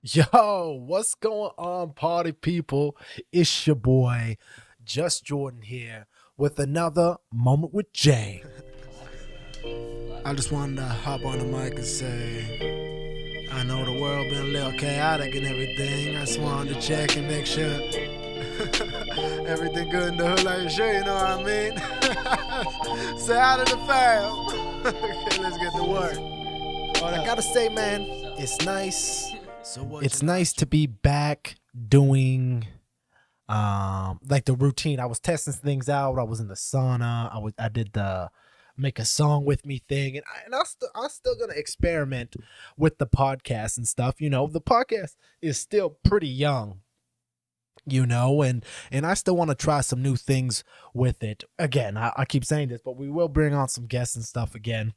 Yo, what's going on, party people? It's your boy, JusJrdn here with another Moment with Jay. I just wanted to hop on the mic and say, I know the world been a little chaotic and everything. I just wanted to check and make sure everything good in the hood, like sure, you know what I mean? Say out of the fam. Okay, let's get to work. I gotta say, man, it's nice. It's nice to be back doing like the routine. I was testing things out. I was in the sauna. I did the make a song with me thing, and I'm still gonna experiment with the podcast and stuff. You know, the podcast is still pretty young. And I still want to try some new things with it. Again, I keep saying this, but we will bring on some guests and stuff again.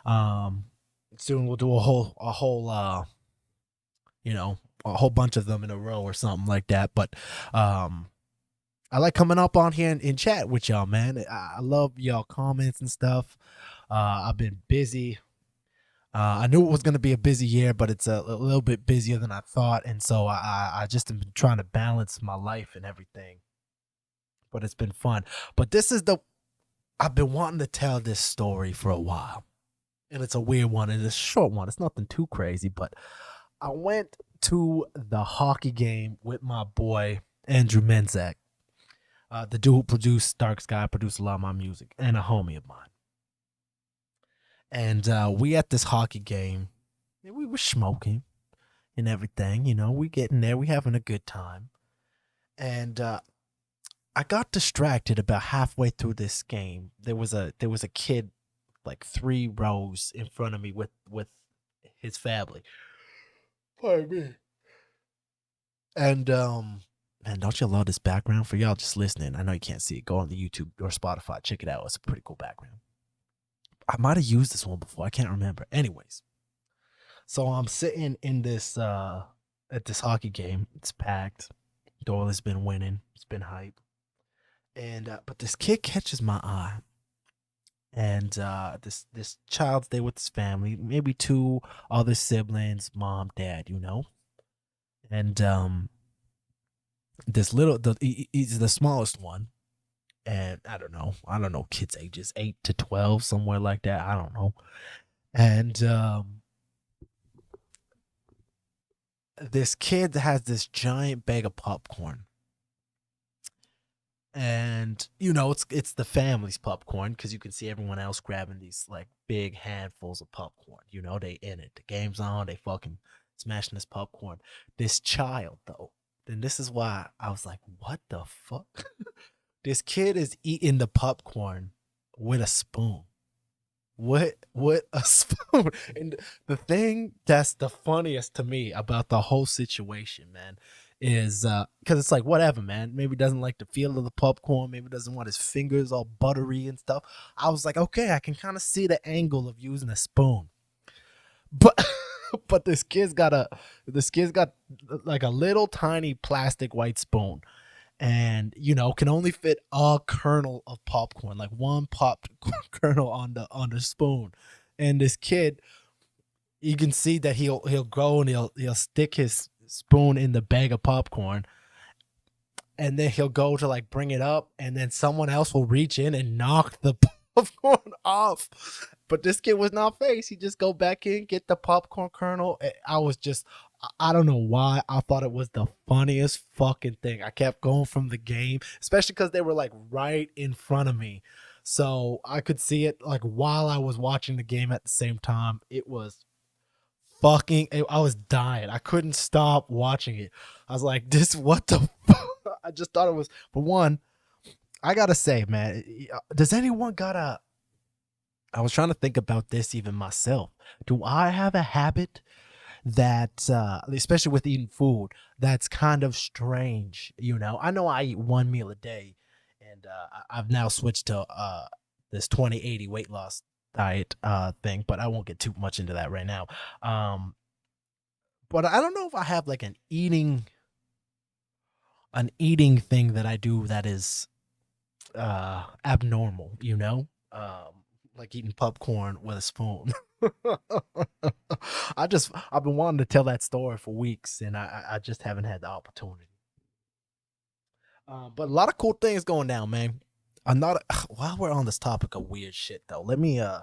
Soon we'll do you know, a whole bunch of them in a row or something like that. But I like coming up on here and chat with y'all, man. I love y'all comments and stuff. I've been busy. I knew it was going to be a busy year, but it's a little bit busier than I thought. And so I just have been trying to balance my life and everything. But it's been fun. But I've been wanting to tell this story for a while. And it's a weird one. And it's a short one. It's nothing too crazy. But I went to the hockey game with my boy, Andrew Menzak. The dude who produced Dark Sky, produced a lot of my music, and a homie of mine. And we at this hockey game, we were smoking and everything, we getting there, we having a good time. And I got distracted about halfway through this game. There was a kid like 3 rows in front of me with his family. Pardon me. And man, don't you love this background? For y'all just listening, I know you can't see it. Go on the YouTube or Spotify, check it out. It's a pretty cool background. I might have used this one before. I can't remember. Anyways, so I'm sitting in this at this hockey game. It's packed. Doyle's been winning. It's been hype. And but this kid catches my eye. And this child's there with his family, maybe 2 other siblings, mom, dad, And he's the smallest one. And I don't know kids ages 8 to 12, somewhere like that. I don't know. And this kid has this giant bag of popcorn. And it's the family's popcorn, because you can see everyone else grabbing these like big handfuls of popcorn. They in it. The game's on. They fucking smashing this popcorn. This child, though, then this is why I was like, what the fuck? This kid is eating the popcorn with a spoon. What a spoon. And the thing that's the funniest to me about the whole situation, man, is because it's like, whatever, man. Maybe doesn't like the feel of the popcorn. Maybe doesn't want his fingers all buttery and stuff. I was like, okay, I can kind of see the angle of using a spoon. But but this kid's got like a little tiny plastic white spoon, and can only fit a kernel of popcorn, like one popped kernel on the spoon. And this kid, you can see that he'll go and he'll stick his spoon in the bag of popcorn, and then he'll go to like bring it up, and then someone else will reach in and knock the popcorn off. But this kid was not faced. He just go back in, get the popcorn kernel. I don't know why I thought it was the funniest fucking thing. I kept going from the game, especially because they were like right in front of me. So I could see it like while I was watching the game at the same time. It was I was dying. I couldn't stop watching it. I was like, what the fuck? I just thought it was, for one, I gotta say, man, does anyone I was trying to think about this even myself. Do I have a habit that, especially with eating food, that's kind of strange? I know I eat 1 meal a day, and I've now switched to this 20/80 weight loss diet thing, but I won't get too much into that right now. But I don't know if I have like an eating thing that I do that is abnormal. like eating popcorn with a spoon. I've been wanting to tell that story for weeks, and I just haven't had the opportunity. But a lot of cool things going down, man. I'm not while we're on this topic of weird shit though. Let me I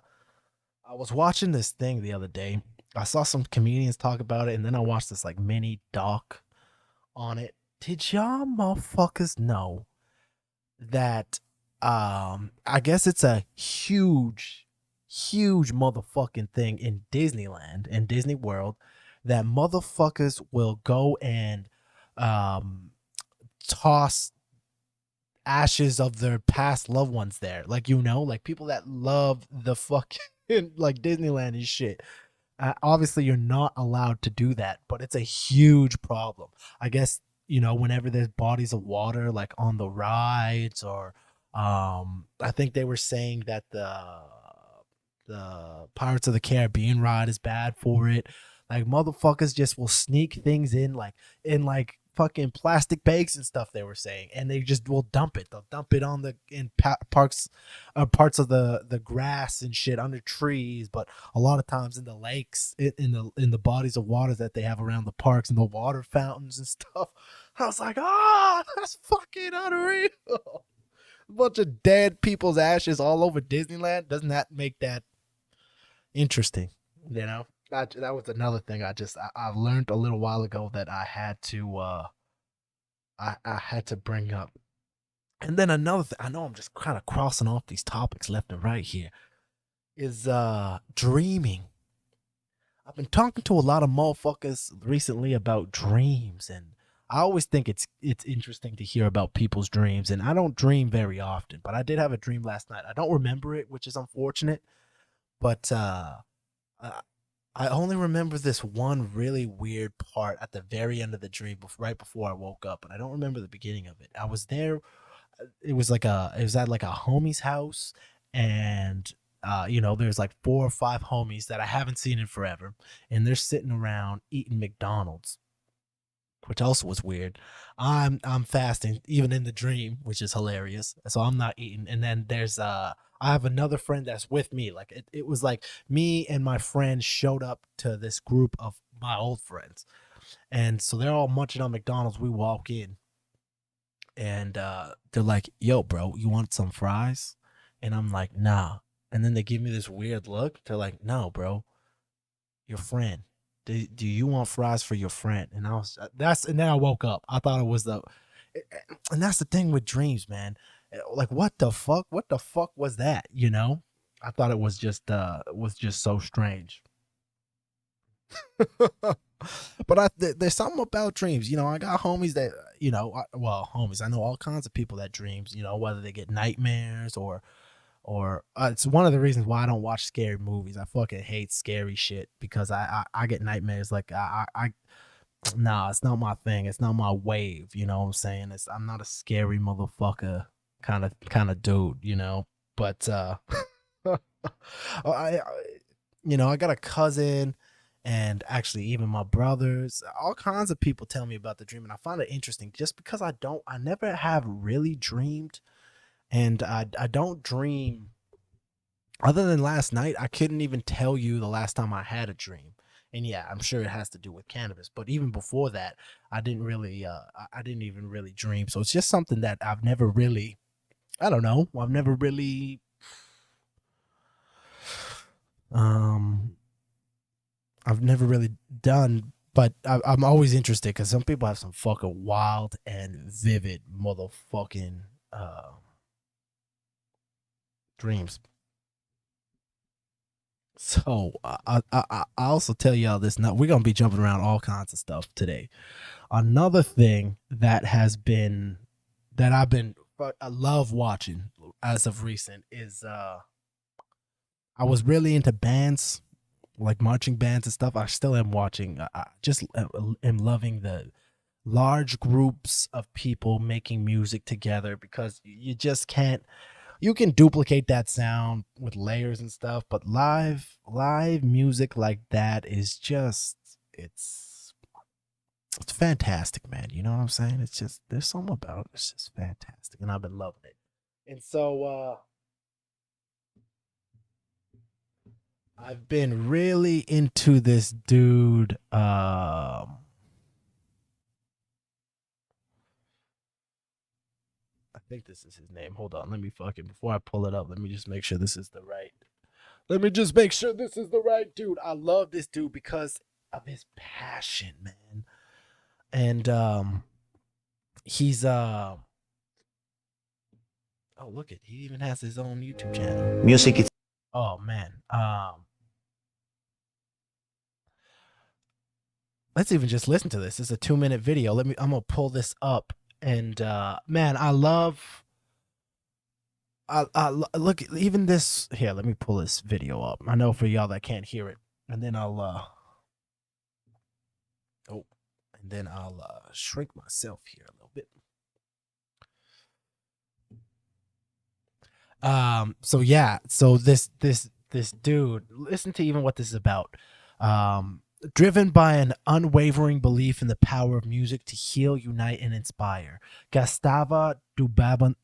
was watching this thing the other day. I saw some comedians talk about it, and then I watched this like mini doc on it. Did y'all motherfuckers know that I guess it's a huge motherfucking thing in Disneyland and Disney World that motherfuckers will go and um toss ashes of their past loved ones there. Like, like people that love the fucking like Disneyland and shit. Obviously, you're not allowed to do that, but it's a huge problem. I guess, whenever there's bodies of water like on the rides, or I think they were saying that the Pirates of the Caribbean ride is bad for it. Like motherfuckers just will sneak things in like fucking plastic bags and stuff, they were saying, and they just will dump it. They'll dump it on the in parks, parts of the grass and shit under trees, but a lot of times in the lakes, in the bodies of water that they have around the parks and the water fountains and stuff. I was like, that's fucking unreal. A bunch of dead people's ashes all over Disneyland. Doesn't that make that interesting? That was another thing I learned a little while ago that I had to bring up. And then another thing, I know I'm just kind of crossing off these topics left and right here, is dreaming. I've been talking to a lot of motherfuckers recently about dreams, and I always think it's interesting to hear about people's dreams. And I don't dream very often, but I did have a dream last night. I don't remember it, which is unfortunate, but I, I only remember this one really weird part at the very end of the dream, right before I woke up, and I don't remember the beginning of it. I was there. It was at like a homie's house, and there's like 4 or 5 homies that I haven't seen in forever, and they're sitting around eating McDonald's, which also was weird. I'm fasting even in the dream, which is hilarious. So I'm not eating. And then there's I have another friend that's with me. Like it was like me and my friend showed up to this group of my old friends. And so they're all munching on McDonald's. We walk in, and they're like, "Yo, bro, you want some fries?" And I'm like, "Nah." And then they give me this weird look. They're like, "No, bro, your friend. Do you want fries for your friend?" And I was and then I woke up. I thought it was and that's the thing with dreams, man. Like what the fuck? What the fuck was that? I thought it was just so strange. But there's something about dreams. I got homies that homies. I know all kinds of people that dreams. Whether they get nightmares or it's one of the reasons why I don't watch scary movies. I fucking hate scary shit because I get nightmares. Like nah, it's not my thing. It's not my wave. You know what I'm saying? I'm not a scary motherfucker kind of dude. But I I got a cousin, and actually even my brothers, all kinds of people tell me about the dream, and I find it interesting just because I never have really dreamed, and I don't dream. Other than last night, I couldn't even tell you the last time I had a dream. And yeah, I'm sure it has to do with cannabis. But even before that, I didn't even really dream. So it's just something that I've never really, I don't know, I've never really, um, I've never really done. But I'm always interested because some people have some fucking wild and vivid motherfucking dreams. So I also tell y'all this. Now we're gonna be jumping around all kinds of stuff today. Another thing that has been that I love watching as of recent is I was really into bands, like marching bands and stuff. I still am watching. I just am loving the large groups of people making music together because you just can't. You can duplicate that sound with layers and stuff, but live music like that is just it's fantastic, man. You know what I'm saying? It's just there's something about it. It's just fantastic, and I've been loving it. And so I've been really into this dude. I think this is his name. Hold on, let me before I pull it up, let me just make sure this is the right. Let me just make sure this is the right dude. I love this dude because of his passion, man. And he's oh, look it, he even has his own YouTube channel. Music is Oh man. Let's even just listen to this. It's a 2-minute video. I'm gonna pull this up, and man, I look, even this here. Let me pull this video up. I know for y'all that can't hear it, and then I'll shrink myself here a little bit. So yeah, so this dude, listen to even what this is about. Driven by an unwavering belief in the power of music to heal, unite, and inspire, Gustavo Dudamel,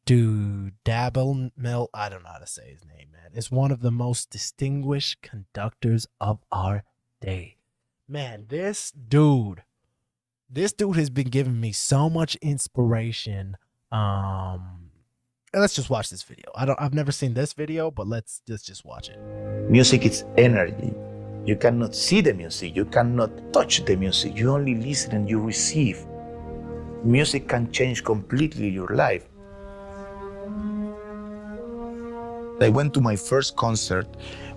I don't know how to say his name, man, is one of the most distinguished conductors of our day. Man, this dude has been giving me so much inspiration. Let's just watch this video. I've never seen this video, but let's just watch it. music is energy. You cannot see the music, you cannot touch the music, you only listen and you receive. Music can change completely your life. I went to my first concert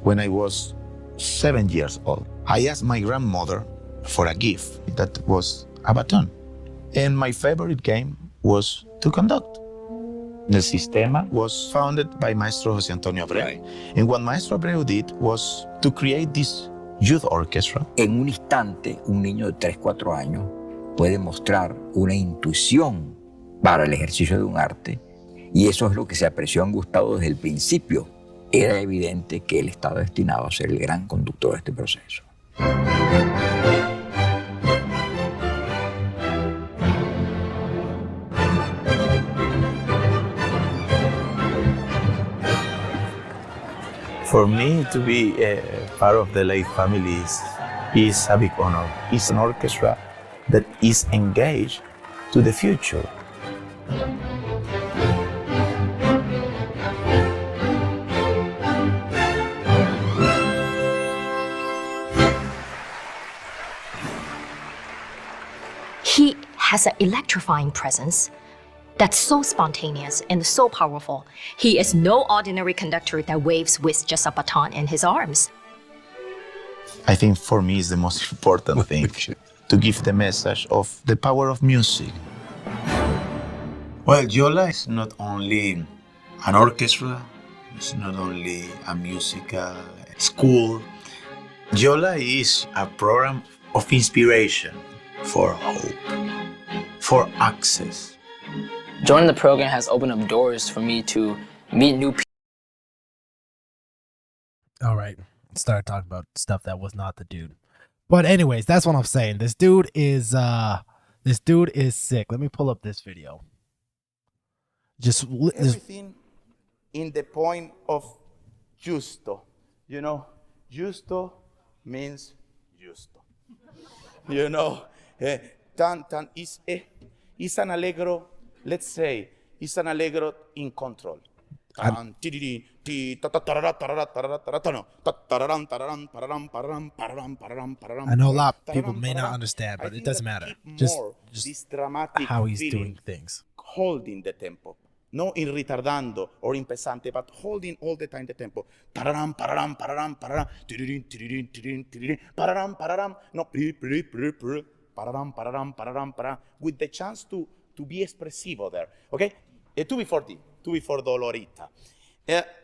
when I was 7 years old. I asked my grandmother for a gift that was a baton. And my favorite game was to conduct. El Sistema was founded by Maestro José Antonio Abreu. Right. And what Maestro Abreu did was to create this youth orchestra. En un instante, un niño de 3, 4 años puede mostrar una intuición para el ejercicio de un arte, y eso es lo que se apreció en Gustavo desde el principio. Era evidente que él estaba destinado a ser el gran conductor de este proceso. For me to be part of the Lake family is a big honor. It's an orchestra that is engaged to the future. He has an electrifying presence that's so spontaneous and so powerful. He is no ordinary conductor that waves with just a baton in his arms. I think for me is the most important thing, to give the message of the power of music. Well, Yola is not only an orchestra, it's not only a musical school. Yola is a program of inspiration, for hope, for access. Joining the program has opened up doors for me to meet new people. All right, start talking about stuff that was not the dude. But anyways, that's what I'm saying. This dude is sick. Let me pull up this video. Everything in the point of justo. You know, justo means justo. You know, tan is an allegro. Let's say it's an allegro in control. I know a lot of people may not understand, but it doesn't matter. Just how he's doing things. Holding the tempo. No in ritardando or in pesante, but holding all the time the tempo. Pararam, pararam, pararam, pararam, tiririn, tiririn, tiririn, tiririn, pararam, pararam, no, pararam, pararam, pararam, pararam, with the chance to be expressivo there, okay? Tu before Dolorita.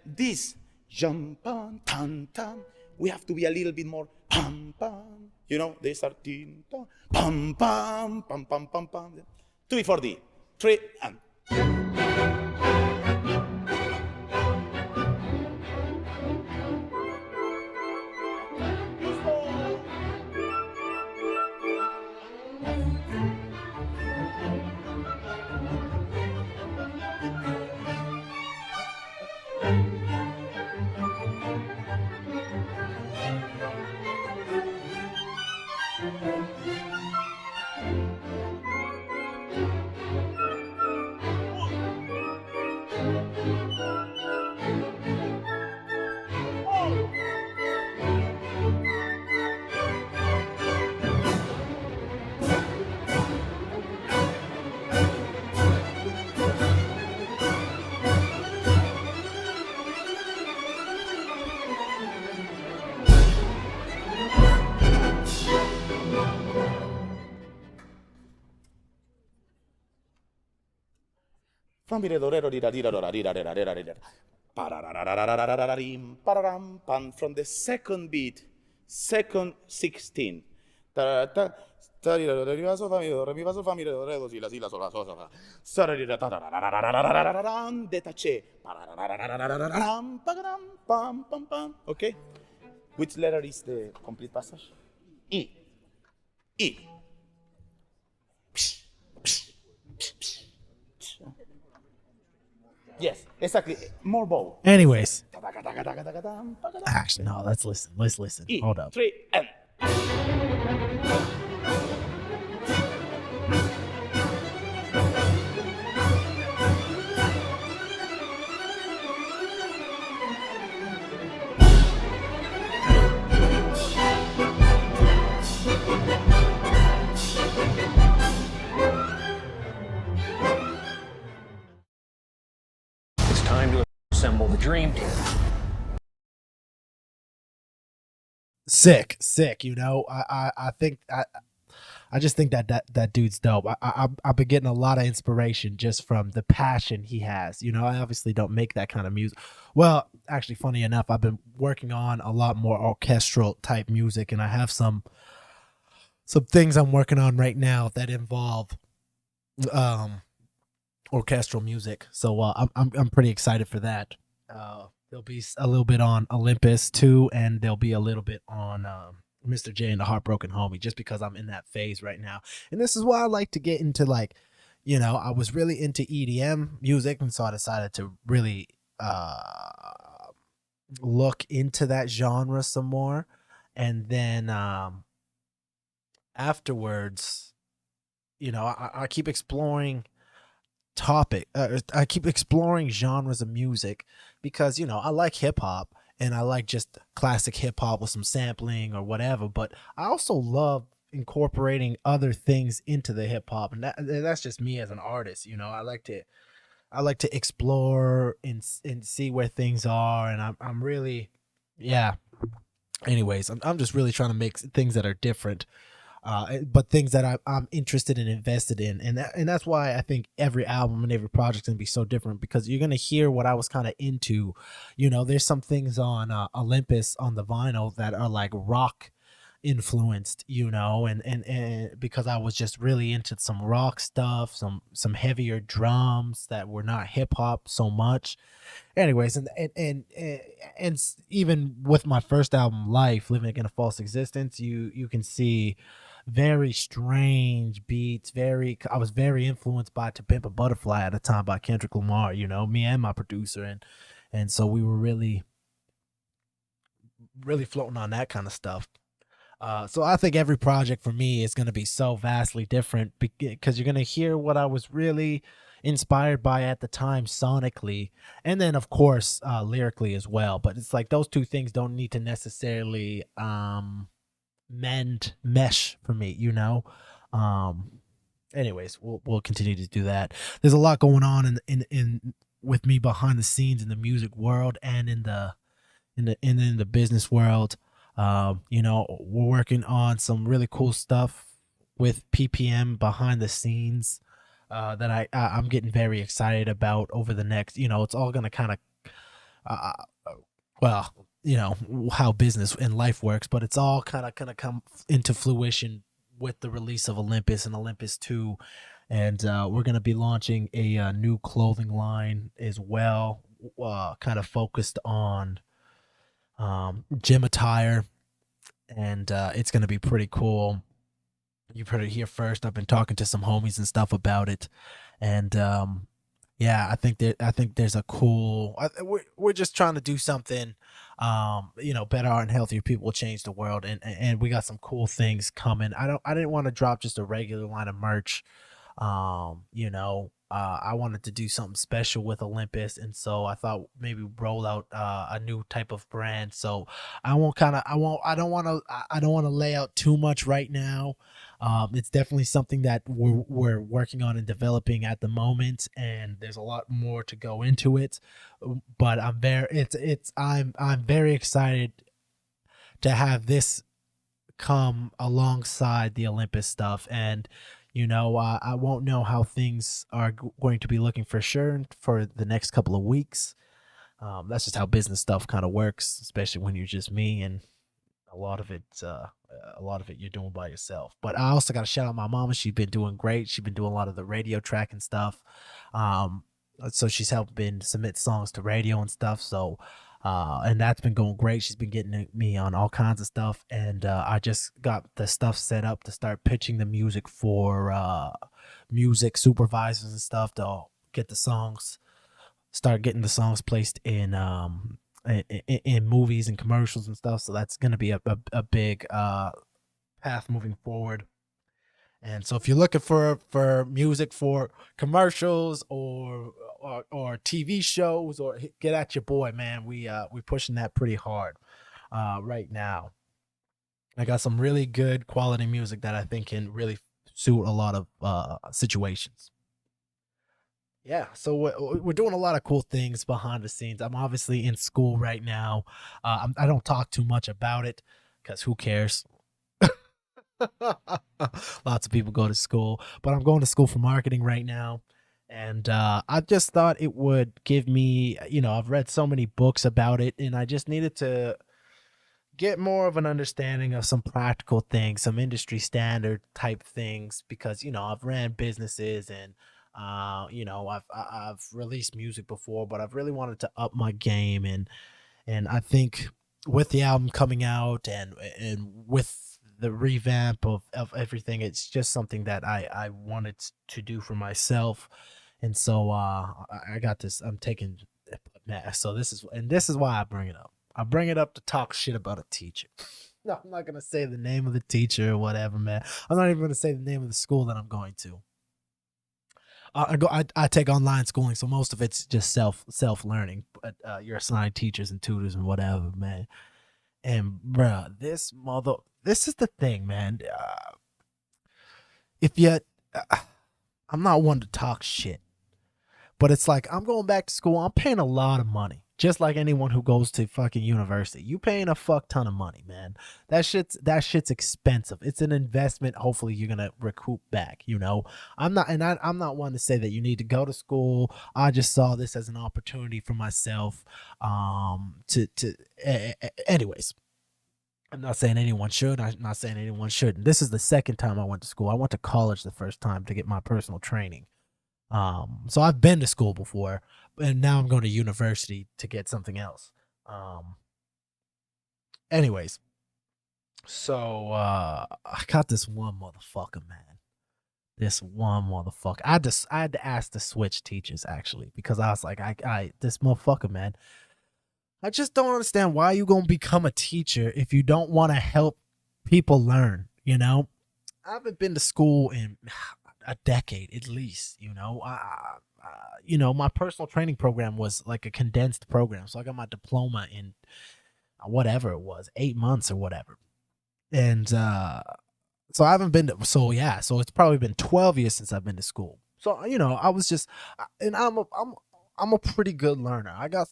This, jam, pam, tan, tam, we have to be a little bit more pam, pam, you know, they start pam, pam, pam, pam, pam, pam. Tu before D, 3, and. From the second beat, second 16. Détaché. Okay? Which letter is the complete passage? E. E. Yes, exactly. More bow. Anyways. Actually, no, let's listen. Let's listen. E, Hold up. 3, and. It's time to assemble the dream team. Sick. You know, I think I just think that dude's dope. I've been getting a lot of inspiration just from the passion he has. You know, I obviously don't make that kind of music. Well, actually, funny enough, I've been working on a lot more orchestral type music, and I have some things I'm working on right now that involve orchestral music. So I'm pretty excited for that. There'll be a little bit on Olympus too, and there'll be a little bit on Mr. J and the Heartbroken Homie, just because I'm in that phase right now. And this is why I like to get into, like, you know, I was really into EDM music, and so I decided to really look into that genre some more. And then afterwards, you know, I keep exploring I keep exploring genres of music because, you know, I like hip hop and I like just classic hip hop with some sampling or whatever, but I also love incorporating other things into the hip hop, and that's just me as an artist. You know, I like to explore and see where things are, and I'm really, yeah. Anyways, I'm just really trying to make things that are different, but things that I'm interested and invested in, and that's why I think every album and every project's gonna be so different, because you're gonna hear what I was kind of into. You know, there's some things on Olympus on the vinyl that are like rock influenced, you know, and because I was just really into some rock stuff, some heavier drums that were not hip hop so much. Anyways, and even with my first album, Life, Living in a False Existence, you can see very strange beats. I was very influenced by To Pimp a Butterfly at the time by Kendrick Lamar, you know, me and my producer, and so we were really floating on that kind of stuff. So I think every project for me is going to be so vastly different, because you're going to hear what I was really inspired by at the time sonically, and then of course lyrically as well. But it's like those two things don't need to necessarily mesh for me, you know. Anyways, we'll continue to do that. There's a lot going on in with me behind the scenes in the music world and in the business world. You know, we're working on some really cool stuff with PPM behind the scenes that I'm getting very excited about over the next, you know, it's all going to kind of, well, you know, how business and life works, but it's all kind of going to come into fruition with the release of Olympus and Olympus 2. And we're going to be launching a new clothing line as well, kind of focused on gym attire, and it's going to be pretty cool. You've heard it here first. I've been talking to some homies and stuff about it, and Yeah, I think there's a cool. We're just trying to do something, better and healthier people will change the world, and we got some cool things coming. I didn't want to drop just a regular line of merch. I wanted to do something special with Olympus, and so I thought maybe roll out a new type of brand. So I don't want to lay out too much right now. It's definitely something that we're working on and developing at the moment, and there's a lot more to go into it. But I'm very excited to have this come alongside the Olympus stuff. And I won't know how things are going to be looking for sure for the next couple of weeks. That's just how business stuff kind of works, especially when you're just me, and a lot of it you're doing by yourself. But I also got to shout out my mama. She's been doing great. She's been doing a lot of the radio track and stuff. So she's helping submit songs to radio and stuff. So and that's been going great. She's been getting me on all kinds of stuff, and I just got the stuff set up to start pitching the music for music supervisors and stuff to get the songs, start getting the songs placed in movies and commercials and stuff. So that's going to be a big path moving forward. And so if you're looking for music for commercials or TV shows, or get at your boy, man. We're pushing that pretty hard right now. I got some really good quality music that I think can really suit a lot of situations. Yeah, so we're doing a lot of cool things behind the scenes. I'm obviously in school right now. I don't talk too much about it because who cares? Lots of people go to school, but I'm going to school for marketing right now. And I just thought it would give me, I've read so many books about it, and I just needed to get more of an understanding of some practical things, some industry standard type things, because, I've ran businesses, and I've released music before, but I've really wanted to up my game. And I think with the album coming out, and with the revamp of everything, it's just something that I wanted to do for myself. And so I got this. I'm taking. So this is why I bring it up. I bring it up to talk shit about a teacher. No, I'm not gonna say the name of the teacher or whatever, man. I'm not even gonna say the name of the school that I'm going to. I take online schooling, so most of it's just self learning. But you're assigned teachers and tutors and whatever, man. And bruh, this is the thing, man. If you, I'm not one to talk shit, but it's like, I'm going back to school. I'm paying a lot of money, just like anyone who goes to fucking university. You paying a fuck ton of money, man. That shit's expensive. It's an investment. Hopefully you're gonna recoup back. I'm not one to say that you need to go to school. I just saw this as an opportunity for myself. Anyways. I'm not saying anyone should. I'm not saying anyone shouldn't. This is the second time I went to school. I went to college the first time to get my personal training. So I've been to school before, and now I'm going to university to get something else. Anyways, so I got this one motherfucker, man. This one motherfucker. I had to ask to switch teachers, actually, because I was like, this motherfucker, man. I just don't understand why you gonna become a teacher if you don't want to help people learn. I haven't been to school in a decade at least. My personal training program was like a condensed program, so I got my diploma in whatever it was, 8 months or whatever. And so I haven't been to. So yeah, so it's probably been 12 years since I've been to school. So I was just, and I'm a pretty good learner. I got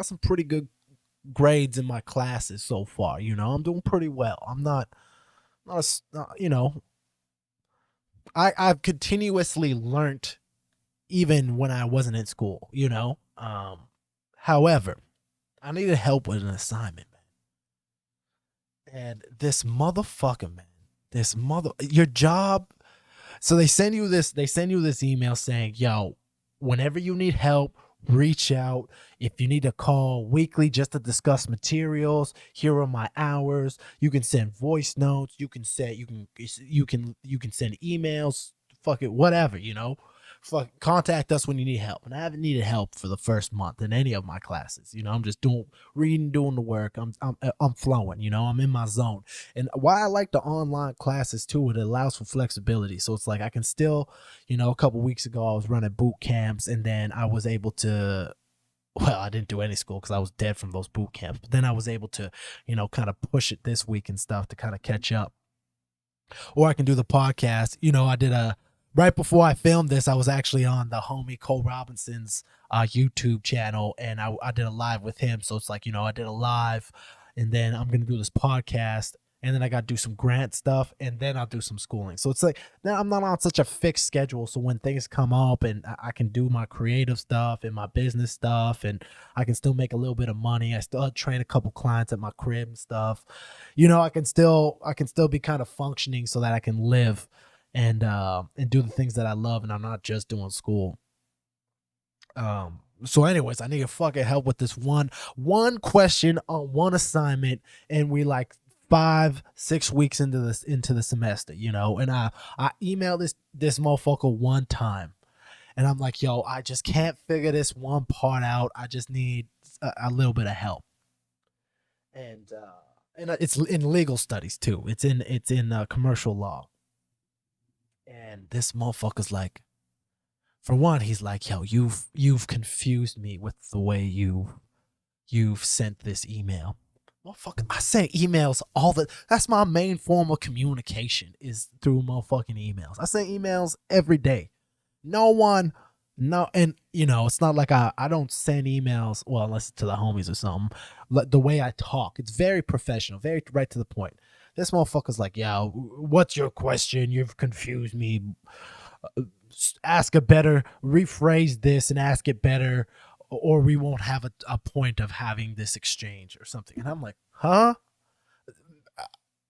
some pretty good grades in my classes so far. I'm doing pretty well. I'm not I've continuously learned even when I wasn't in school. However, I needed help with an assignment, man. And this motherfucker, man, your job. So they send you this email saying, yo, whenever you need help, reach out. If you need to call weekly just to discuss materials, here are my hours. You can send voice notes. You can send emails. Fuck it, whatever. contact us when you need help. And I haven't needed help for the first month in any of my classes. I'm just reading, doing the work. I'm flowing. I'm in my zone. And why I like the online classes too, it allows for flexibility. So it's like I can still, a couple weeks ago I was running boot camps, and then I was able to. Well, I didn't do any school because I was dead from those boot camps. But then I was able to, kind of push it this week and stuff to kind of catch up. Or I can do the podcast. I did right before I filmed this, I was actually on the homie Cole Robinson's YouTube channel, and I did a live with him. So it's like, I did a live, and then I'm going to do this podcast, and then I got to do some grant stuff, and then I'll do some schooling. So it's like, now I'm not on such a fixed schedule. So when things come up and I can do my creative stuff and my business stuff, and I can still make a little bit of money. I still train a couple clients at my crib and stuff. I can still be kind of functioning so that I can live and do the things that I love, and I'm not just doing school. So anyways, I need your fucking help with this one question on one assignment, and we like 5-6 weeks into the semester, and I emailed this motherfucker one time, and I'm like, yo, I just can't figure this one part out. I just need a little bit of help. And it's in legal studies too. It's in commercial law. And this motherfucker's like, for one, he's like, yo, you've confused me with the way you've sent this email. Motherfucker, I send emails that's my main form of communication is through motherfucking emails. I send emails every day. And it's not like I don't send emails, well, unless it's to the homies or something. The way I talk, it's very professional, very right to the point. This motherfucker's like, yo, what's your question? You've confused me. Ask it better, rephrase this and ask it better, or we won't have a point of having this exchange or something. And I'm like, huh?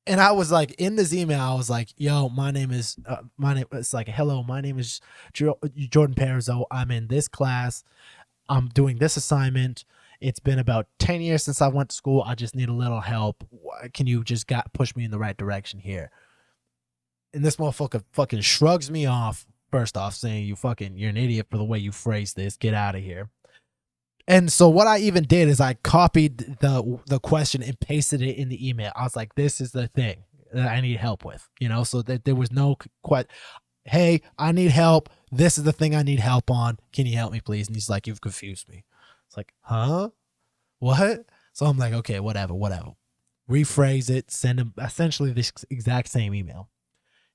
And I was like, in this email, I was like, yo, it's like, hello, my name is Jordan Perizzo. I'm in this class. I'm doing this assignment. It's been about 10 years since I went to school. I just need a little help. Can you just push me in the right direction here? And this motherfucker fucking shrugs me off, first off, saying you're an idiot for the way you phrased this. Get out of here. And so what I even did is I copied the question and pasted it in the email. I was like, this is the thing that I need help with, so that there was no hey, I need help. This is the thing I need help on. Can you help me, please? And he's like, you've confused me. It's like, huh? What? So I'm like, okay, whatever. Rephrase it, send him essentially this exact same email.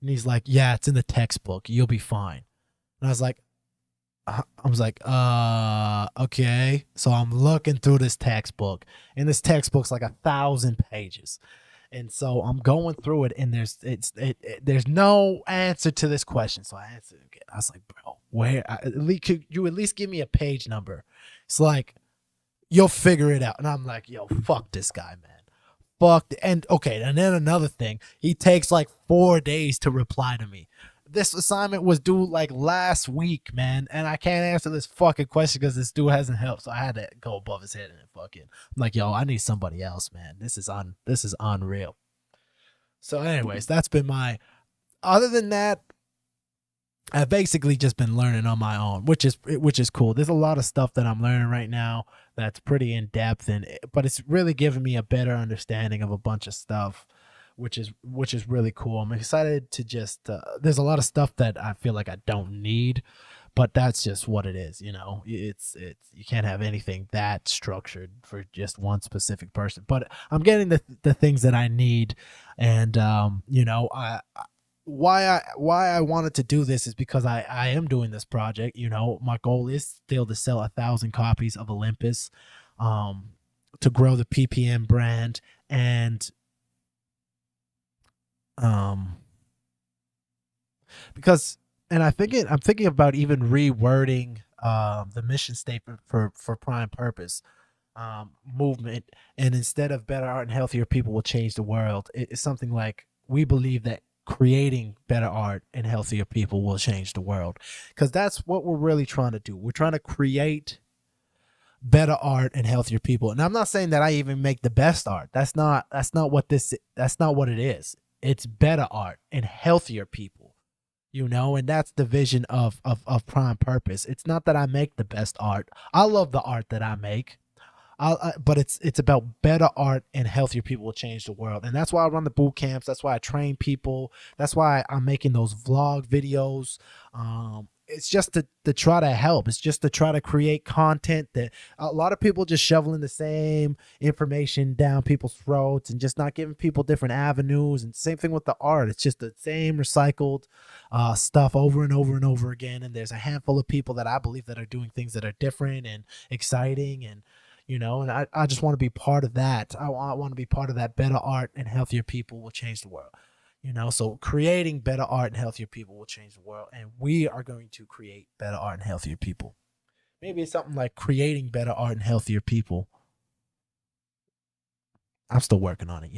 And he's like, yeah, it's in the textbook. You'll be fine. And I was like, okay. So I'm looking through this textbook, and this textbook's like 1,000 pages. And so I'm going through it, and there's no answer to this question. So I answered it again. I was like, bro, could you at least give me a page number? It's like, you'll figure it out. And I'm like, yo, fuck this guy, man. And then another thing, he takes like 4 days to reply to me. This assignment was due like last week, man, and I can't answer this fucking question because this dude hasn't helped. So I had to go above his head and I'm like, yo, I need somebody else, man. This is unreal. So anyways, that's been other than that, I've basically just been learning on my own, which is cool. There's a lot of stuff that I'm learning right now that's pretty in depth, but it's really giving me a better understanding of a bunch of stuff, which is really cool. I'm excited to just there's a lot of stuff that I feel like I don't need, but that's just what it is. It's you can't have anything that structured for just one specific person. But I'm getting the things that I need, and why I wanted to do this is because I am doing this project. My goal is still to sell 1,000 copies of Olympus, to grow the PPM brand, and I'm thinking about even rewording the mission statement for Prime Purpose movement, and instead of better art and healthier people will change the world, it's something like, we believe that creating better art and healthier people will change the world, because that's what we're really trying to do. We're trying to create better art and healthier people. And I'm not saying that I even make the best art. That's not what it is. It's better art and healthier people. And that's the vision of Prime Purpose. It's not that I make the best art. I love the art that I make. But it's about better art, and healthier people will change the world. And that's why I run the boot camps. That's why I train people. That's why I'm making those vlog videos. It's just to try to help. It's just to try to create content that a lot of people just shoveling the same information down people's throats and just not giving people different avenues. And same thing with the art. It's just the same recycled stuff over and over and over again. And there's a handful of people that I believe that are doing things that are different and exciting, and and I just want to be part of that. I want to be part of that. Better art and healthier people will change the world. So creating better art and healthier people will change the world. And we are going to create better art and healthier people. Maybe it's something like creating better art and healthier people. I'm still working on it,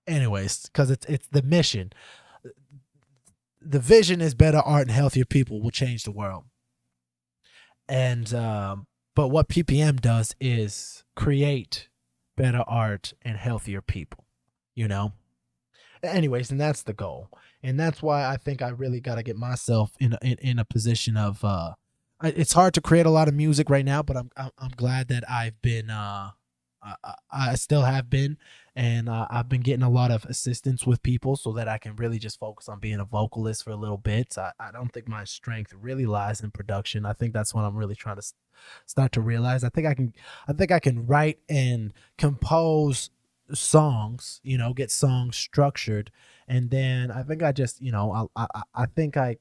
Anyways, because it's the mission. The vision is better art and healthier people will change the world. And but what PPM does is create better art and healthier people, Anyways, and that's the goal. And that's why I think I really got to get myself in a position of it's hard to create a lot of music right now, but I'm glad that I've been I still have been, and I've been getting a lot of assistance with people so that I can really just focus on being a vocalist for a little bit. I don't think my strength really lies in production. I think that's what I'm really trying to start to realize. I think I can write and compose songs, get songs structured, and then I think I just, I think I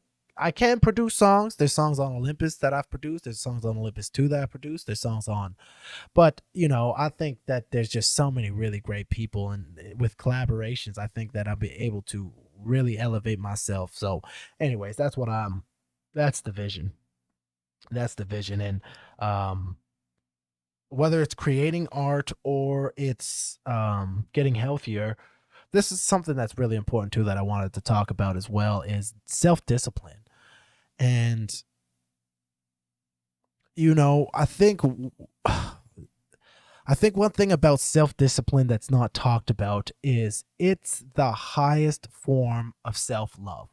can produce songs. There's songs on Olympus that I've produced. There's songs on Olympus 2 that I produced. There's songs on, but I think that there's just so many really great people, and with collaborations, I think that I'll be able to really elevate myself. So anyways, that's the vision. That's the vision. And whether it's creating art or it's getting healthier, this is something that's really important too that I wanted to talk about as well, is self-discipline. And I think one thing about self-discipline that's not talked about is it's the highest form of self-love.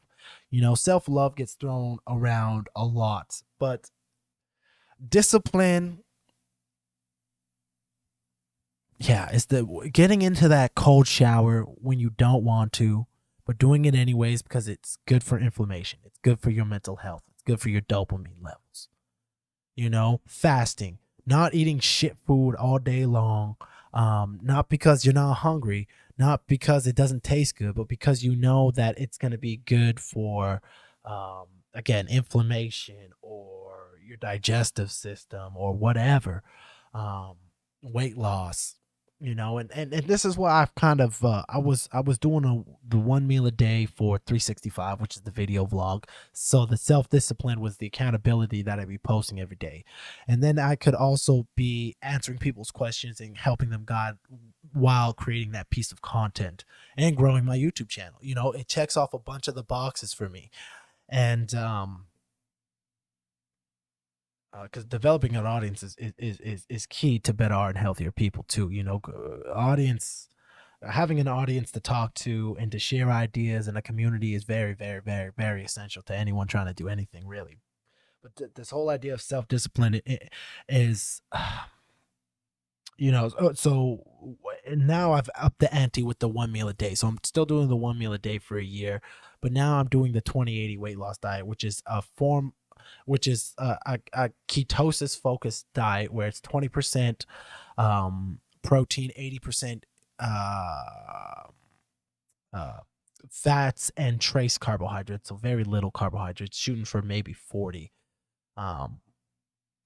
Self-love gets thrown around a lot, but discipline, it's the getting into that cold shower when you don't want to, but doing it anyways because it's good for inflammation. It's good for your mental health. It's good for your dopamine levels. Fasting, not eating shit food all day long, not because you're not hungry, not because it doesn't taste good, but because you know that it's going to be good for, again, inflammation or your digestive system or whatever, weight loss. And this is what I've kind of I was doing the 1 meal a day for 365, which is the video vlog. So the self-discipline was the accountability that I'd be posting every day, and then I could also be answering people's questions and helping them guide while creating that piece of content and growing my YouTube channel. It checks off a bunch of the boxes for me, and because developing an audience is key to better art and healthier people too. Having an audience to talk to and to share ideas in a community is very, very, very, very essential to anyone trying to do anything, really. But this whole idea of self-discipline is, so now I've upped the ante with the 1 meal a day. So I'm still doing the 1 meal a day for a year, but now I'm doing the 20/80 weight loss diet, which is a ketosis focused diet where it's 20% protein, 80% fats and trace carbohydrates, so very little carbohydrates, shooting for maybe 40. And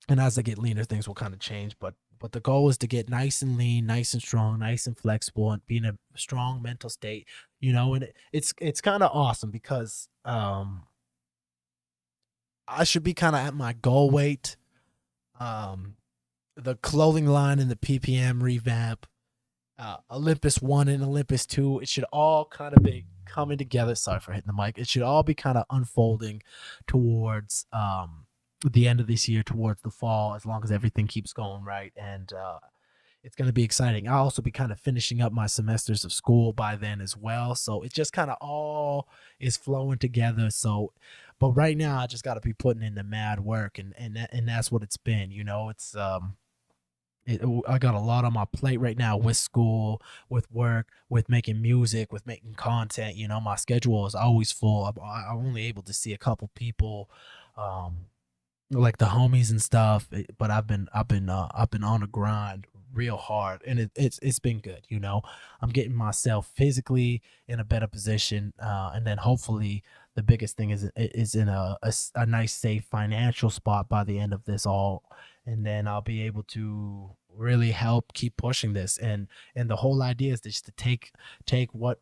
as I get leaner, things will kind of change, but the goal is to get nice and lean, nice and strong, nice and flexible, and be in a strong mental state. And it's kind of awesome because I should be kind of at my goal weight. The clothing line and the PPM revamp, Olympus 1 and Olympus 2, it should all kind of be coming together. Sorry for hitting the mic. It should all be kind of unfolding towards the end of this year, towards the fall, as long as everything keeps going right. And it's going to be exciting. I'll also be kind of finishing up my semesters of school by then as well. So it just kind of all is flowing together. So, but right now I just got to be putting in the mad work, and that's what it's been. You know, it's I got a lot on my plate right now with school, with work, with making music, with making content. You know, my schedule is always full. I'm only able to see a couple people, like the homies and stuff. But I've been on the grind real hard, and it's been good. You know, I'm getting myself physically in a better position, and then hopefully the biggest thing is in a nice safe financial spot by the end of this all, and then I'll be able to really help keep pushing this. And the whole idea is just to take what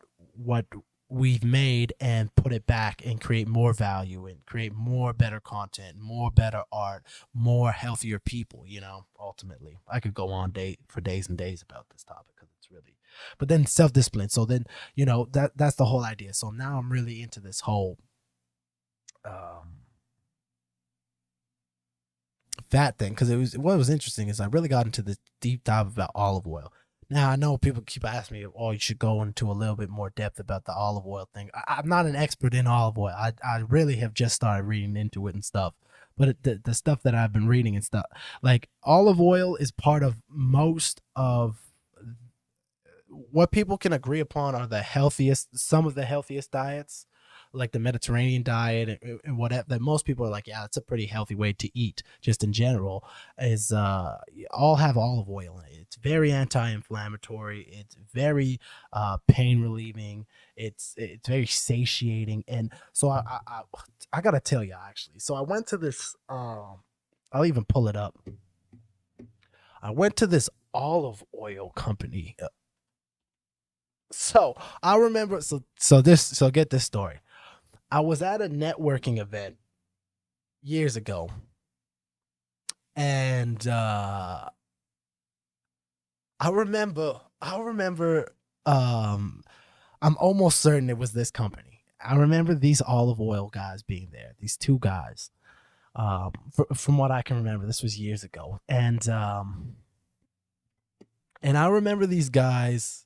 we've made and put it back and create more value and create more better content, more better art, more healthier people. You know, ultimately I could go on for days and days about this topic because it's really, but then self-discipline. So then, you know, that's the whole idea. So now I'm really into this whole fat thing, because what was interesting is I really got into this deep dive about olive oil. Now I know people keep asking me, "Oh, you should go into a little bit more depth about the olive oil thing." I'm not an expert in olive oil. I really have just started reading into it and stuff. But the stuff that I've been reading and stuff, like olive oil is part of most of what people can agree upon are some of the healthiest diets, like the Mediterranean diet and whatever, that most people are like, yeah, it's a pretty healthy way to eat just in general, is all have olive oil in it. It's very anti-inflammatory. It's very pain relieving. It's very satiating. And so I gotta tell you, actually, so I went to this, I'll even pull it up. I went to this olive oil company. So I remember, so get this story. I was at a networking event years ago, and I remember I'm almost certain it was this company. I remember these olive oil guys being there, these two guys. From what I can remember, this was years ago, and I remember these guys.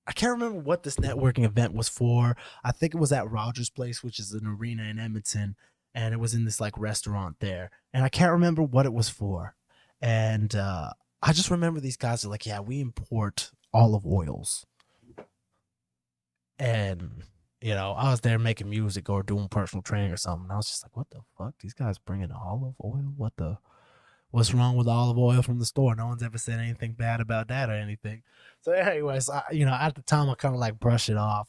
I can't remember what this networking event was for. I think it was at Rogers Place, which is an arena in Edmonton, and it was in this like restaurant there. And I can't remember what it was for. And I just remember these guys are like, yeah, we import olive oils. And, you know, I was there making music or doing personal training or something. And I was just like, what the fuck? These guys bringing olive oil? What's wrong with olive oil from the store? No one's ever said anything bad about that or anything. So anyways, at the time I kind of like brush it off.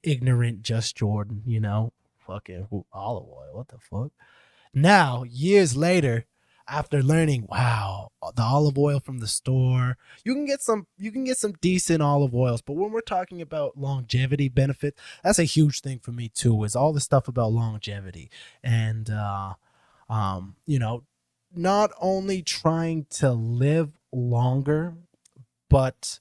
Ignorant JusJrdn, you know, fucking olive oil. What the fuck? Now, years later, after learning, wow, the olive oil from the store, you can get some decent olive oils. But when we're talking about longevity benefits, that's a huge thing for me too, is all the stuff about longevity. And, you know, not only trying to live longer, but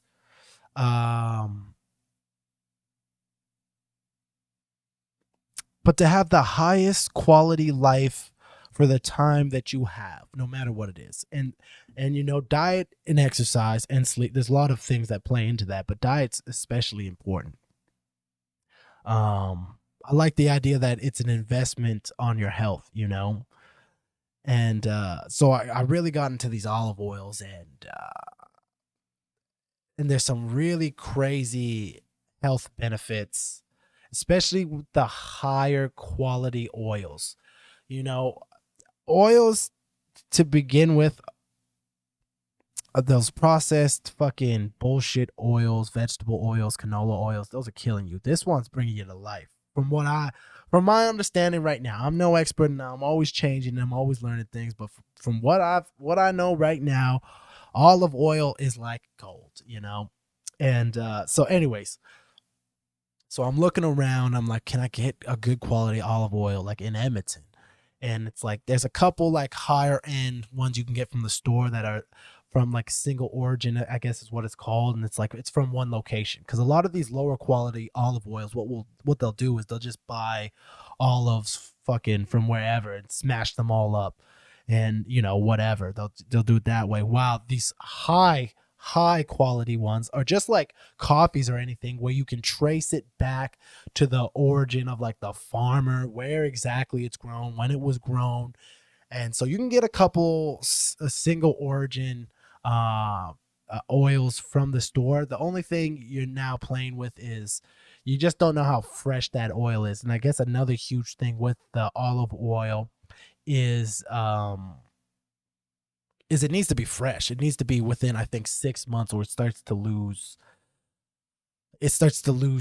to have the highest quality life for the time that you have, no matter what it is. And you know, diet and exercise and sleep, there's a lot of things that play into that, but diet's especially important. I like the idea that it's an investment on your health, you know. And so I really got into these olive oils, and there's some really crazy health benefits, especially with the higher quality oils. You know, oils to begin with, those processed fucking bullshit oils, vegetable oils, canola oils, those are killing you. This one's bringing you to life. From my understanding right now, I'm no expert now. I'm always changing. I'm always learning things. But from what I know right now, olive oil is like gold, you know? And so anyways, so I'm looking around. I'm like, can I get a good quality olive oil like in Edmonton? And it's like, there's a couple like higher end ones you can get from the store that are from like single origin, I guess is what it's called. And it's like, it's from one location. Cause a lot of these lower quality olive oils, what they'll do is they'll just buy olives fucking from wherever and smash them all up and, you know, whatever. They'll do it that way. While these high high quality ones are just like coffees or anything where you can trace it back to the origin of like the farmer, where exactly it's grown, when it was grown. And so you can get a couple single origin oils from the store. The only thing you're now playing with is you just don't know how fresh that oil is. And I guess another huge thing with the olive oil is it needs to be fresh. It needs to be within, I think, 6 months, or it starts to lose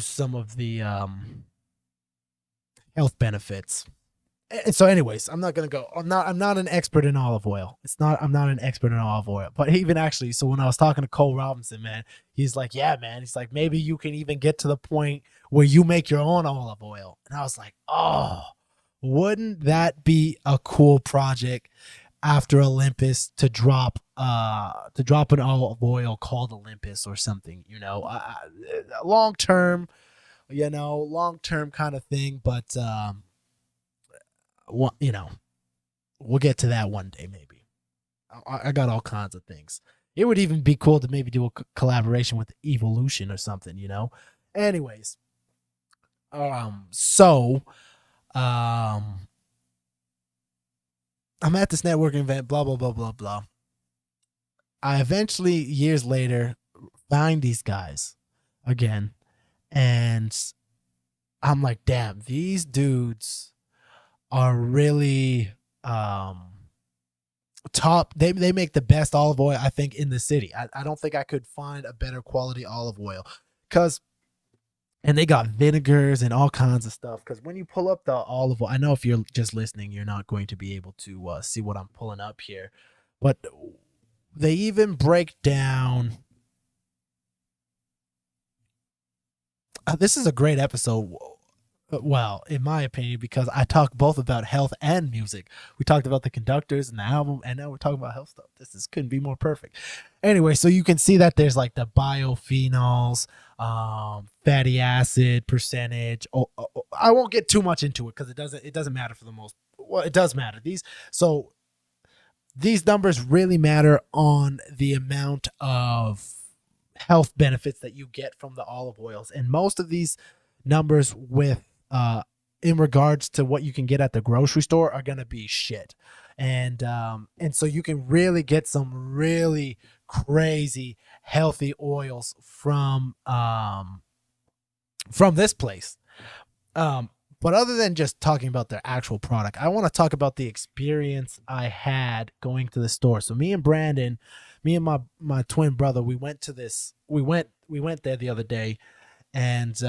some of the health benefits. And so anyways, I'm not an expert in olive oil. I'm not an expert in olive oil. But even actually, so when I was talking to Cole Robinson, man, he's like, yeah, man. He's like, maybe you can even get to the point where you make your own olive oil. And I was like, oh, wouldn't that be a cool project after Olympus to drop an olive oil called Olympus or something, long term kind of thing. But we'll get to that one day, maybe. I got all kinds of things. It would even be cool to maybe do a collaboration with Evoolution or something, Anyways, I'm at this networking event, blah, blah, blah, blah, blah. I eventually, years later, find these guys again, and I'm like, damn, these dudes are really top. They make the best olive oil, I think, in the city. I don't think I could find a better quality olive oil, and they got vinegars and all kinds of stuff. Because when you pull up the olive oil, I know if you're just listening, you're not going to be able to see what I'm pulling up here, but they even break down. This is a great episode. Well, in my opinion, because I talk both about health and music. We talked about the conductors and the album, and now we're talking about health stuff. This couldn't be more perfect. Anyway, so you can see that there's like the biophenols, fatty acid percentage. I won't get too much into it because it doesn't matter for the most. Well, it does matter. These numbers really matter on the amount of health benefits that you get from the olive oils, and most of these numbers with in regards to what you can get at the grocery store are gonna be shit. And so you can really get some really crazy healthy oils from this place. But other than just talking about their actual product, I want to talk about the experience I had going to the store. So me and Brandon, me and my twin brother, we went there the other day, and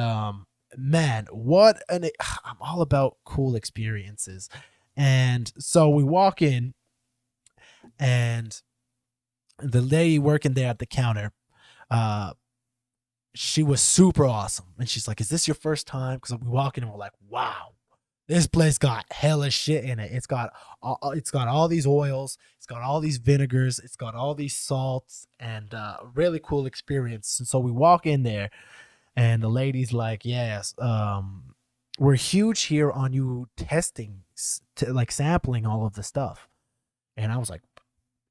man, I'm all about cool experiences. And so we walk in, and the lady working there at the counter, she was super awesome. And she's like, is this your first time? Because we walk in and we're like, wow, this place got hella shit in it. It's got all these oils. It's got all these vinegars. It's got all these salts, and really cool experience. And so we walk in there, and the lady's like, yes, we're huge here on you testing, like sampling all of the stuff. And I was like,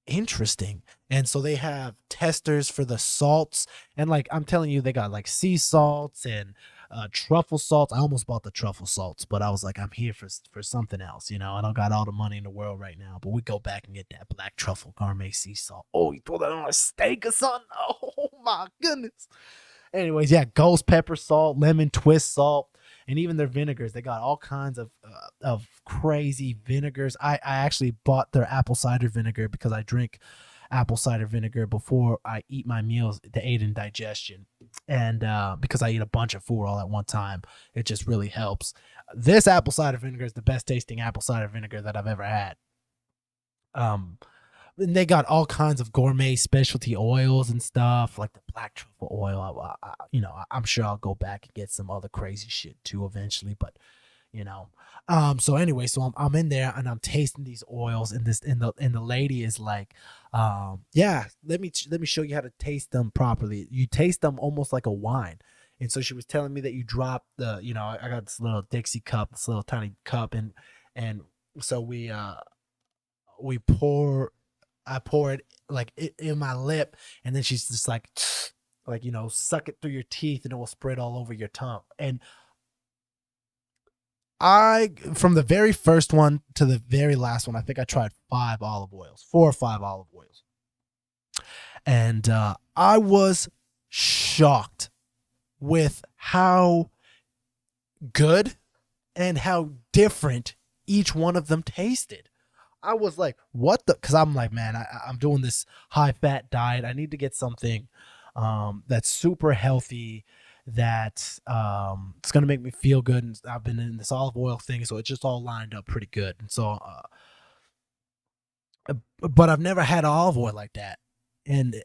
interesting. And so they have testers for the salts, and like I'm telling you, they got like sea salts and truffle salts. I almost bought the truffle salts, but I was like, I'm here for something else, I don't got all the money in the world right now, but we go back and get that black truffle gourmet sea salt. Oh, you throw that on a steak or something? Oh my goodness. Anyways, yeah, ghost pepper salt, lemon twist salt, and even their vinegars. They got all kinds of crazy vinegars. I actually bought their apple cider vinegar because I drink apple cider vinegar before I eat my meals to aid in digestion. And because I eat a bunch of food all at one time, it just really helps. This apple cider vinegar is the best tasting apple cider vinegar that I've ever had. And they got all kinds of gourmet specialty oils and stuff, like the black truffle oil. I'm sure I'll go back and get some other crazy shit too eventually. But so anyway, so I'm in there and I'm tasting these oils, and the lady is like, yeah, let me show you how to taste them properly. You taste them almost like a wine. And so she was telling me that you drop I got this little Dixie cup, this little tiny cup, and so we pour I pour it like in my lip, and then she's just like, suck it through your teeth, and it will spread all over your tongue. And from the very first one to the very last one, I think I tried 4 or 5 olive oils. And I was shocked with how good and how different each one of them tasted. I was like, what the? Because I'm like, man, I'm doing this high fat diet. I need to get something that's super healthy, that it's going to make me feel good. And I've been in this olive oil thing, so it just all lined up pretty good. And so, but I've never had olive oil like that. And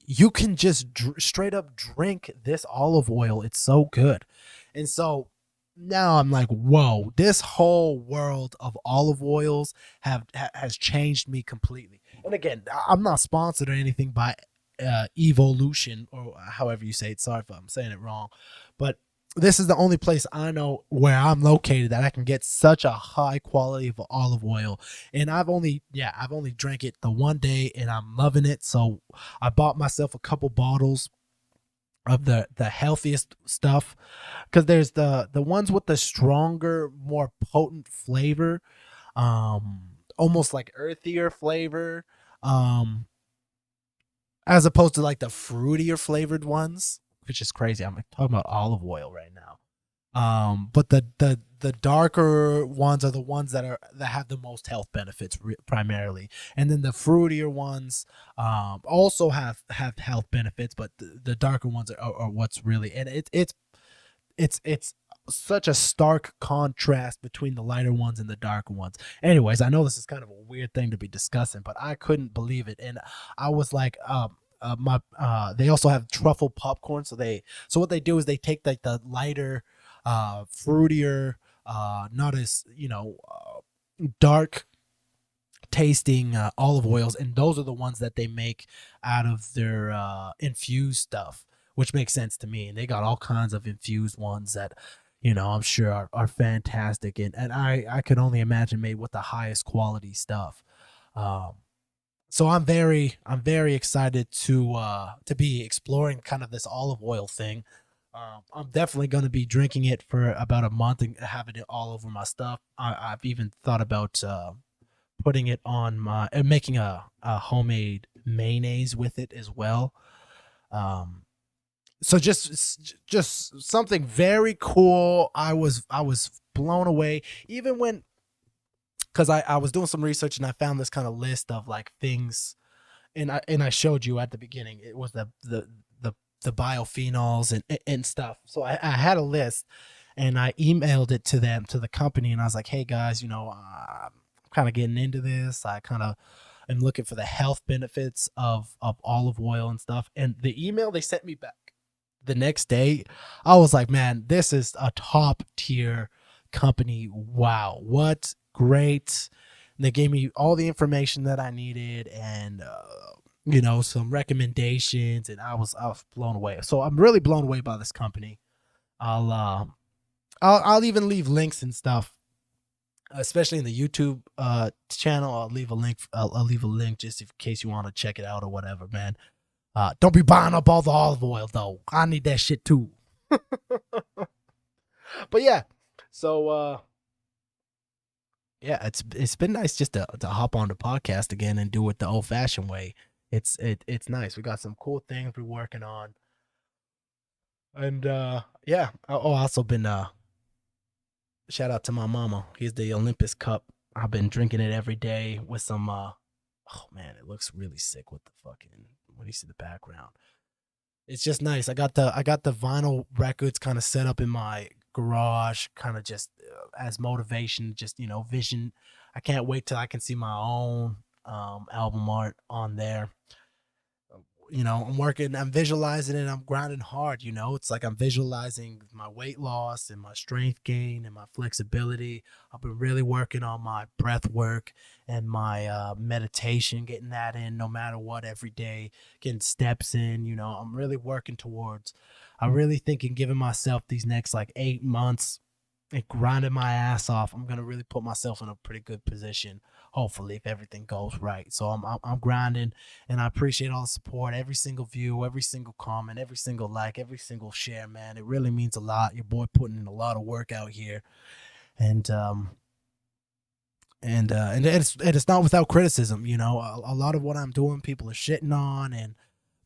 you can just straight up drink this olive oil. It's so good. And so now I'm like, whoa, this whole world of olive oils has changed me completely. And again, I'm not sponsored or anything by Evoolution, or however you say it. Sorry if I'm saying it wrong, but this is the only place I know where I'm located that I can get such a high quality of olive oil. And I've only drank it the one day, and I'm loving it. So I bought myself a couple bottles of the healthiest stuff, because there's the ones with the stronger, more potent flavor, almost like earthier flavor, as opposed to like the fruitier flavored ones, which is crazy. I'm talking about olive oil right now. But the darker ones are the ones that have the most health benefits primarily, and then the fruitier ones also have health benefits, but the darker ones are what's really, and it's such a stark contrast between the lighter ones and the darker ones. Anyways, I know this is kind of a weird thing to be discussing, but I couldn't believe it, and I was like, they also have truffle popcorn. So what they do is they take like the lighter, fruitier, not as dark tasting olive oils, and those are the ones that they make out of their infused stuff, which makes sense to me. And they got all kinds of infused ones that I'm sure are fantastic, and I could only imagine made with the highest quality stuff. So I'm very excited to be exploring kind of this olive oil thing. I'm definitely going to be drinking it for about a month and having it all over my stuff. I've even thought about putting it on making a homemade mayonnaise with it as well. So just something very cool. I was blown away, even when, because I was doing some research and I found this kind of list of like things, and I showed you at the beginning. It was the biophenols and stuff. So I had a list, and I emailed it to the company, and I was like, hey guys, I'm kind of getting into this. I kind of am looking for the health benefits of olive oil and stuff. And the email they sent me back the next day, I was like, man, this is a top tier company. Wow, what great. And they gave me all the information that I needed, and some recommendations, and I was blown away. So I'm really blown away by this company. I'll even leave links and stuff, especially in the YouTube channel. I'll leave a link just in case you want to check it out or whatever, man. Don't be buying up all the olive oil though. I need that shit too. But yeah, so yeah, it's been nice just to hop on the podcast again and do it the old fashioned way. It's nice. We got some cool things we're working on, and yeah. Also been shout out to my mama. Here's the Olympus cup. I've been drinking it every day with some oh man, it looks really sick with the fucking, what do you see the background? It's just nice. I got the vinyl records kind of set up in my garage, kind of just as motivation, just vision. I can't wait till I can see my own album art on there. I'm visualizing it, I'm grinding hard. It's like I'm visualizing my weight loss and my strength gain and my flexibility. I've been really working on my breath work and my meditation, getting that in no matter what every day, getting steps in. I'm really working towards, I'm really thinking giving myself these next like 8 months and grinding my ass off. I'm gonna really put myself in a pretty good position, hopefully, if everything goes right. So I'm grinding, and I appreciate all the support, every single view, every single comment, every single like, every single share, man. It really means a lot. Your boy putting in a lot of work out here, and it's not without criticism. You know, a lot of what I'm doing, people are shitting on,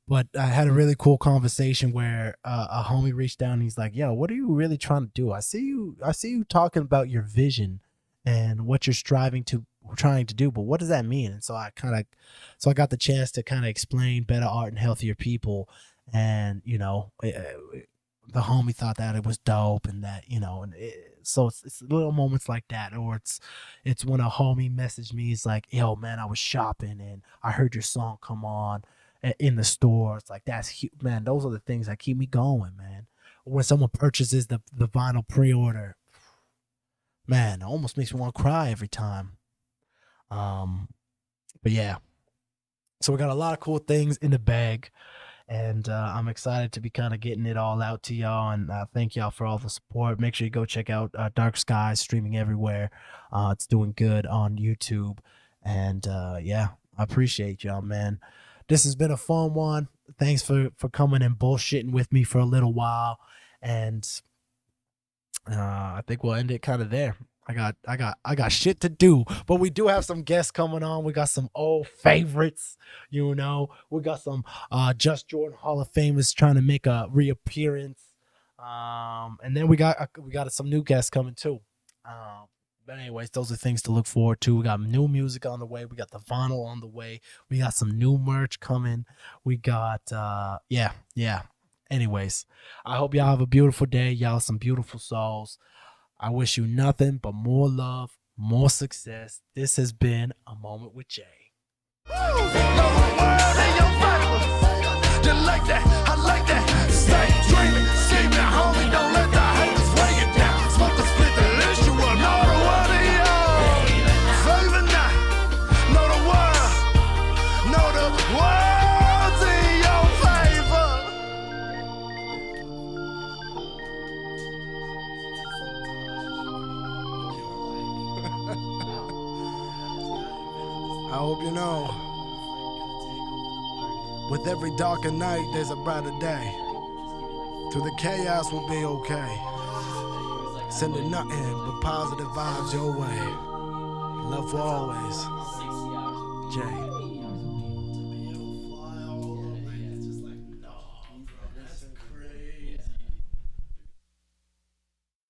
but I had a really cool conversation where a homie reached down and he's like, "Yo, what are you really trying to do? I see you talking about your vision and what you're trying to do, but what does that mean?" And so I got the chance to kind of explain better art and healthier people, and you know, the homie thought that it was dope, and that, you know, so it's little moments like that, or it's when a homie messaged me, he's like, "Yo, man, I was shopping and I heard your song come on in the store." It's like, that's huge, man. Those are the things that keep me going, man. When someone purchases the vinyl pre-order, man, it almost makes me want to cry every time. But yeah, so we got a lot of cool things in the bag, and I'm excited to be kind of getting it all out to y'all, and thank y'all for all the support. Make sure you go check out Dark Skies, streaming everywhere. It's doing good on YouTube, and yeah, I appreciate y'all, man. This has been a fun one. Thanks for coming and bullshitting with me for a little while, and I think we'll end it kind of there. I got shit to do, but we do have some guests coming on. We got some old favorites, you know. We got some JusJrdn Hall of Famers trying to make a reappearance, and then we got some new guests coming too. But anyways, those are things to look forward to. We got new music on the way. We got the vinyl on the way. We got some new merch coming. We got yeah. Anyways, I hope y'all have a beautiful day. Y'all some beautiful souls. I wish you nothing but more love, more success. This has been A Moment with Jay. I hope you know, with every darker night, there's a brighter day. Through the chaos, we'll be okay. Sending nothing but positive vibes your way. Love for always. Jay.